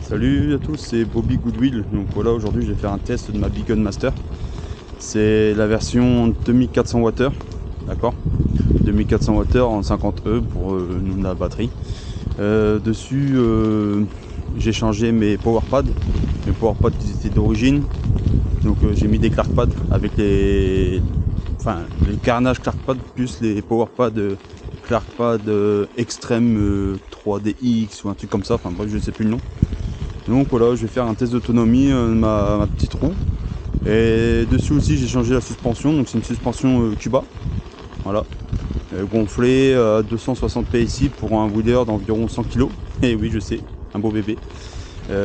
Salut à tous, c'est Bobby Goodwill. Donc voilà, aujourd'hui je vais faire un test de ma Beacon Master. C'est la version 2400 Wh, d'accord, 2400 Wh en 50E pour la batterie. Dessus, j'ai changé mes powerpads qui étaient d'origine. Donc j'ai mis des ClarkPads avec les carnage ClarkPad plus les powerpads ClarkPad Extreme 3DX ou un truc comme ça. Enfin bref, je ne sais plus le nom. Donc voilà, je vais faire un test d'autonomie de ma petite roue. Et dessus aussi j'ai changé la suspension, donc c'est une suspension Cuba. Voilà. Gonflée à 260 PSI pour un wheeler d'environ 100 kg. Et oui, je sais, un beau bébé.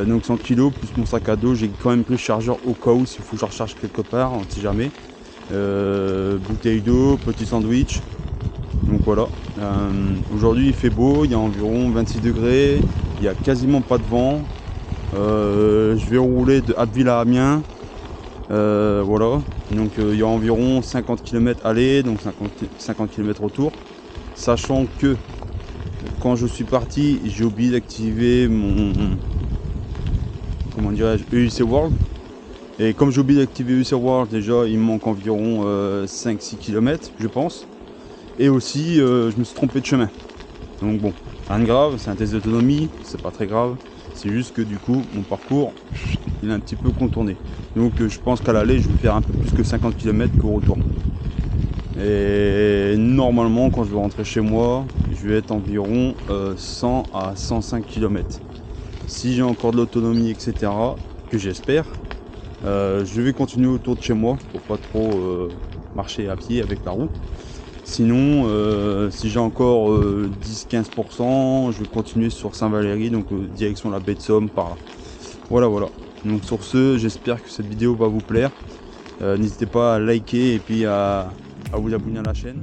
Donc 100 kg plus mon sac à dos, j'ai quand même pris le chargeur au cas où s'il faut que je recharge quelque part, on ne sait jamais. Bouteille d'eau, petit sandwich. Donc voilà. Aujourd'hui il fait beau, il y a environ 26 degrés, il n'y a quasiment pas de vent. Je vais rouler de Abbeville à Amiens. Voilà. Donc il y a environ 50 km aller, donc 50 km retour. Sachant que quand je suis parti, j'ai oublié d'activer mon EUC World. Et comme j'ai oublié d'activer EUC World, déjà il me manque environ 5-6 km je pense. Et aussi je me suis trompé de chemin. Donc bon, rien de grave, c'est un test d'autonomie, c'est pas très grave. C'est juste que du coup mon parcours il est un petit peu contourné. Donc je pense qu'à l'aller je vais faire un peu plus que 50 km qu'au retour. Et normalement quand je vais rentrer chez moi, je vais être environ 100 à 105 km. Si j'ai encore de l'autonomie, etc., que j'espère, je vais continuer autour de chez moi pour pas trop marcher à pied avec la roue. Sinon, si j'ai encore 10-15%, je vais continuer sur Saint-Valery, donc direction la baie de Somme par là. Voilà. Donc sur ce, j'espère que cette vidéo va vous plaire. N'hésitez pas à liker et puis à vous abonner à la chaîne.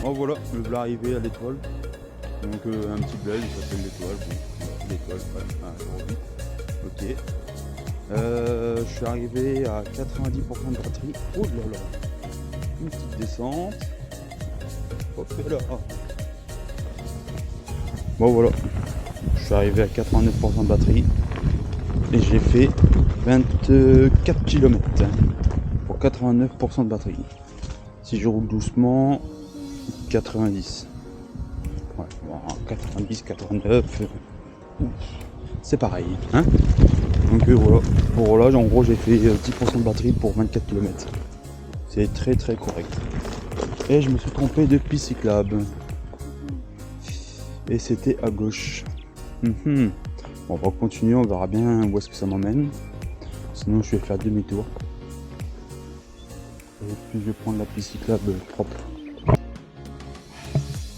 Oh voilà, le voilà arrivé à l'étoile. Donc un petit bled, il s'appelle l'étoile. Bon, l'étoile, ouais, 0,8. Ok. Je suis arrivé à 90% de batterie. Oh là là. Une petite descente. Hop là. Bon voilà. Je suis arrivé à 89% de batterie. Et j'ai fait 24 km pour 89% de batterie. Si je roule doucement, 90. Ouais, bon, 90, 89, c'est pareil. Hein, donc voilà. Pour là, en gros, j'ai fait 10% de batterie pour 24 km. C'est très très correct. Et je me suis trompé de piste cyclable. Et c'était à gauche. Bon, on va continuer, on verra bien où est-ce que ça m'emmène. Sinon, je vais faire demi-tour. Et puis, je vais prendre la piste cyclable propre.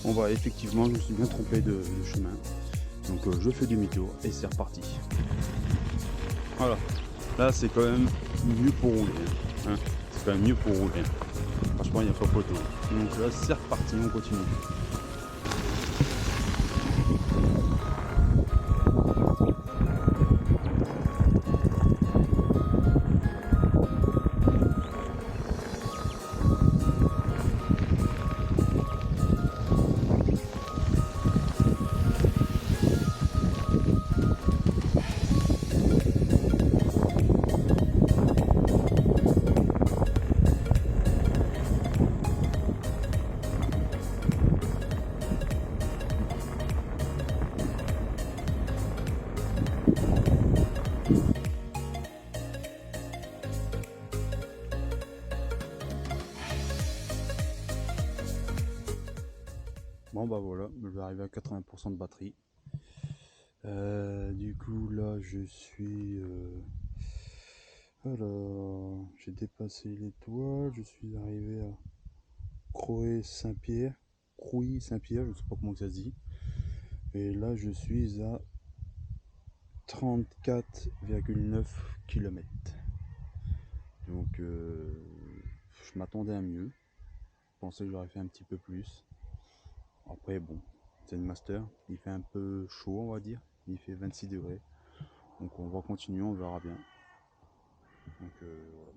Bon bah effectivement je me suis bien trompé de chemin, donc je fais demi-tour et c'est reparti. Voilà, là c'est quand même mieux pour rouler, hein. C'est quand même mieux pour rouler, franchement il n'y a pas photo. Donc là c'est reparti, on continue. Bon bah voilà, je vais arriver à 80% de batterie. Du coup là je suis... Alors, j'ai dépassé l'étoile, je suis arrivé à Croix Saint-Pierre, Crouy Saint-Pierre, je ne sais pas comment ça se dit. Et là je suis à 34,9 km. Donc je m'attendais à mieux. Je pensais que j'aurais fait un petit peu plus. Après bon, c'est une master, il fait un peu chaud on va dire. Il fait 26 degrés. Donc on va continuer, on verra bien. Donc voilà.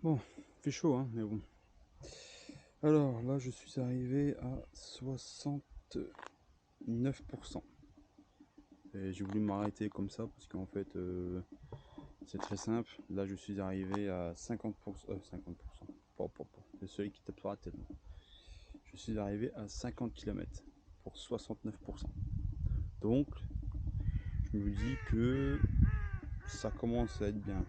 Bon, il fait chaud hein, mais bon. Alors là je suis arrivé à 69%. Et j'ai voulu m'arrêter comme ça parce qu'en fait c'est très simple. Là je suis arrivé à 50%. 50%. Le soleil qui tape sur la tête. Je suis arrivé à 50 km pour 69%. Donc je me dis que ça commence à être bien.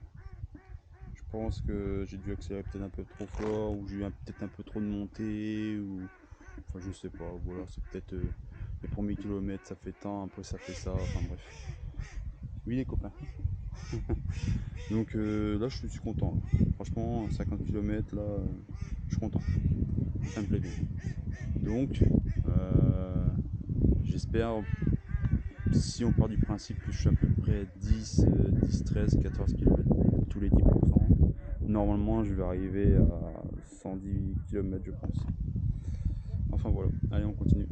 Je pense que j'ai dû accélérer peut-être un peu trop fort, ou j'ai eu peut-être un peu trop de montée, ou enfin je sais pas, voilà, c'est peut-être les premiers kilomètres ça fait tant, après ça fait ça, enfin bref. Oui les copains. Donc là je suis content. Franchement 50 km là, je suis content. Ça me plaît bien. Donc j'espère, si on part du principe que je suis à peu près 10, 10, 13, 14 km tous les 10%, normalement je vais arriver à 110 km je pense. Enfin voilà, allez on continue.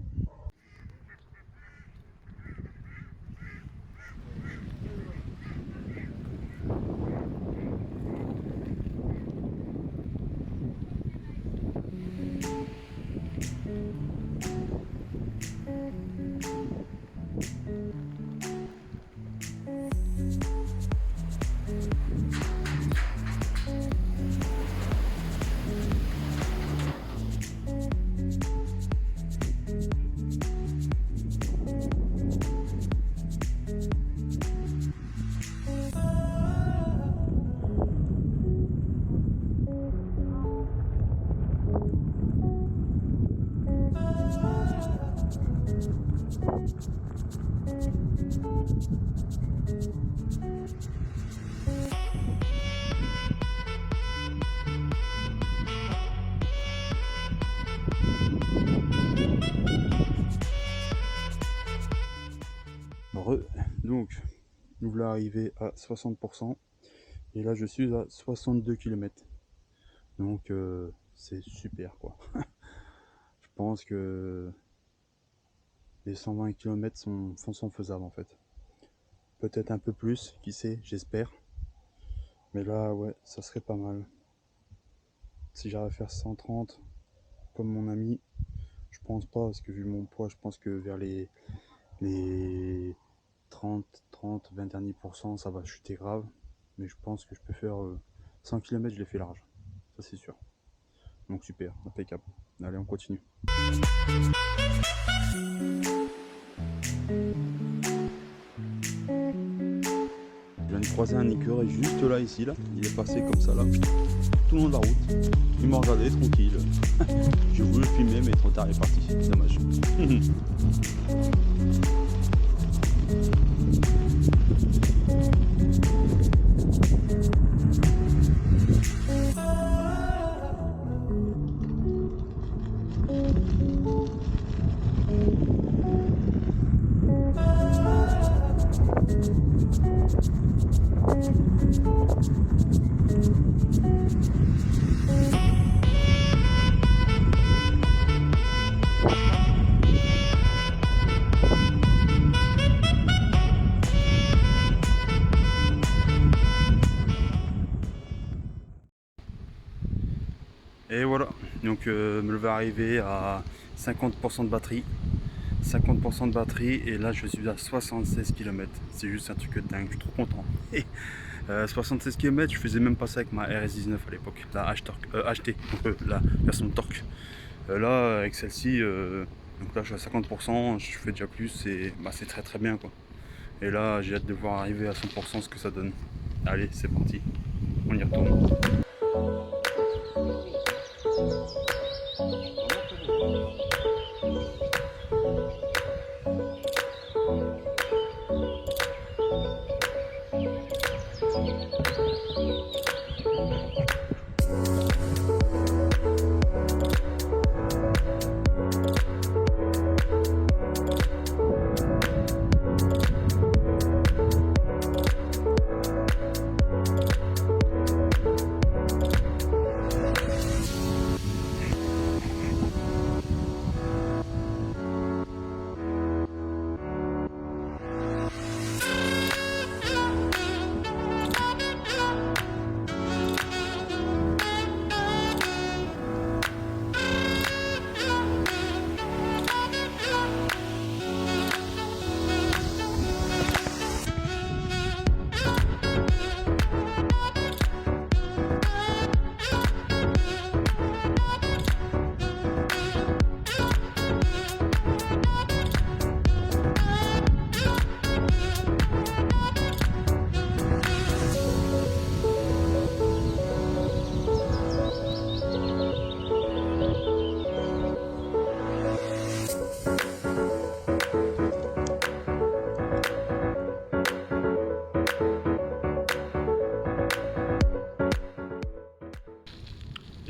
Donc nous voilà arrivés à 60%, et là je suis à 62 km. Donc c'est super quoi. Je pense que les 120 km sont faisables en fait. Peut-être un peu plus, qui sait, j'espère. Mais là ouais, ça serait pas mal. Si j'arrive à faire 130 comme mon ami, je pense pas, parce que vu mon poids, je pense que vers les 20 derniers pourcents, ça va chuter grave. Mais je pense que je peux faire 100 km, je l'ai fait large. Ça c'est sûr. Donc super, impeccable. Allez, on continue. Je viens de croiser un écureuil juste là, ici, là. Il est passé comme ça, là, tout le long de la route. Il m'a regardé tranquille. J'ai voulu le filmer, mais trop tard, il est parti. Dommage. Et voilà, donc me va arriver à 50% de batterie. 50% de batterie et là je suis à 76 km. C'est juste un truc de dingue, je suis trop content. 76 km, je faisais même pas ça avec ma RS19 à l'époque, la HT, la version de torque. Là avec celle-ci, donc là je suis à 50%, je fais déjà plus et bah, c'est très très bien quoi. Et là j'ai hâte de voir arriver à 100% ce que ça donne. Allez, c'est parti, on y retourne.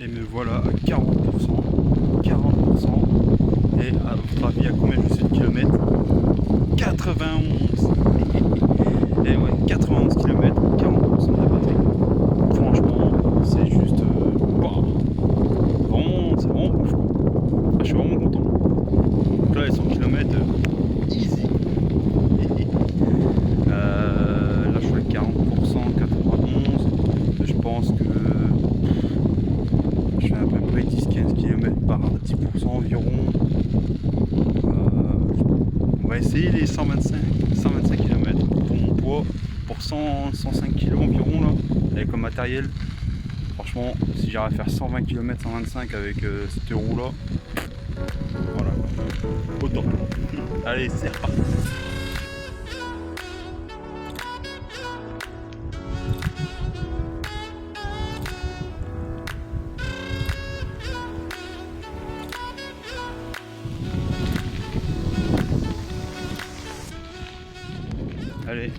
Et me voilà à 40%. 40%. Et à votre avis, à combien je suis de kilomètres? 91. Et ouais, 91 km, 40% de la batterie. Franchement, c'est juste. Wow. Vraiment, c'est vraiment ouf. Je suis vraiment content. Donc là, les 100 km, easy. Là, je suis à 40%, 91. Je pense que je fais à peu près 10-15 km par 10% environ. On va essayer les 125 km pour mon poids, pour 105 kg environ là, avec le matériel. Franchement, si j'arrive à faire 120 km, 125 avec cette roue là, voilà, autant. Allez, c'est reparti. Allez,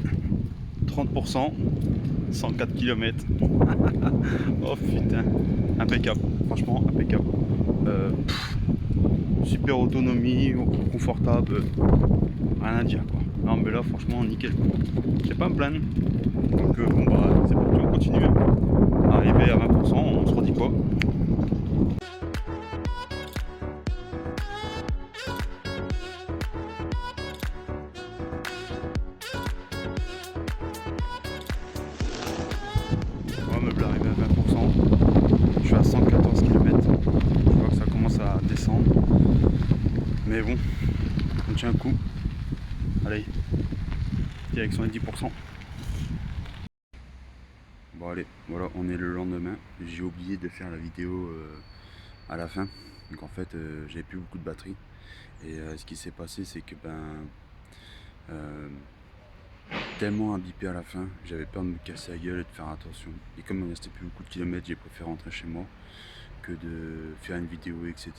30%, 104 km. Oh putain, impeccable, franchement impeccable. Super autonomie, confortable, rien à dire quoi. Non mais là franchement nickel quoi. J'ai pas à me plaindre. Donc bon bah c'est parti, on continue. Arrivé à 20%, on se redit quoi. Meuble arrivé à 20%, je suis à 114 km, je vois que ça commence à descendre, mais bon, on tient un coup, allez, direction les 10%. Bon allez, voilà, on est le lendemain, j'ai oublié de faire la vidéo à la fin, donc en fait j'avais plus beaucoup de batterie, et ce qui s'est passé c'est que tellement imbibé à la fin, j'avais peur de me casser la gueule et de faire attention. Et comme il ne restait plus beaucoup de kilomètres, j'ai préféré rentrer chez moi que de faire une vidéo, etc.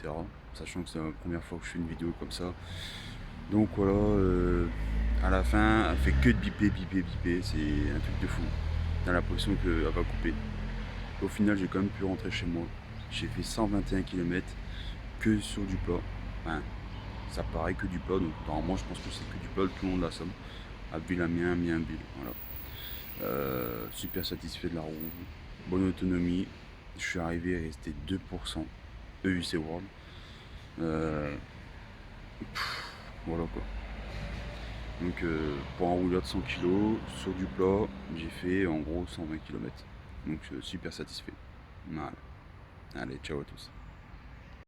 Sachant que c'est la première fois que je fais une vidéo comme ça. Donc voilà, à la fin, elle fait que de biper, c'est un truc de fou. T'as l'impression qu'elle va couper. Au final, j'ai quand même pu rentrer chez moi. J'ai fait 121 km que sur du plat. Enfin, ça paraît que du plat, donc normalement je pense que c'est que du plat tout le long de la somme. Abbil à mien, voilà. Super satisfait de la roue, bonne autonomie. Je suis arrivé à rester 2% EUC World. Voilà quoi. Donc pour un rouleur de 100 kg sur du plat, j'ai fait en gros 120 km. Donc super satisfait. Voilà. Allez, ciao à tous.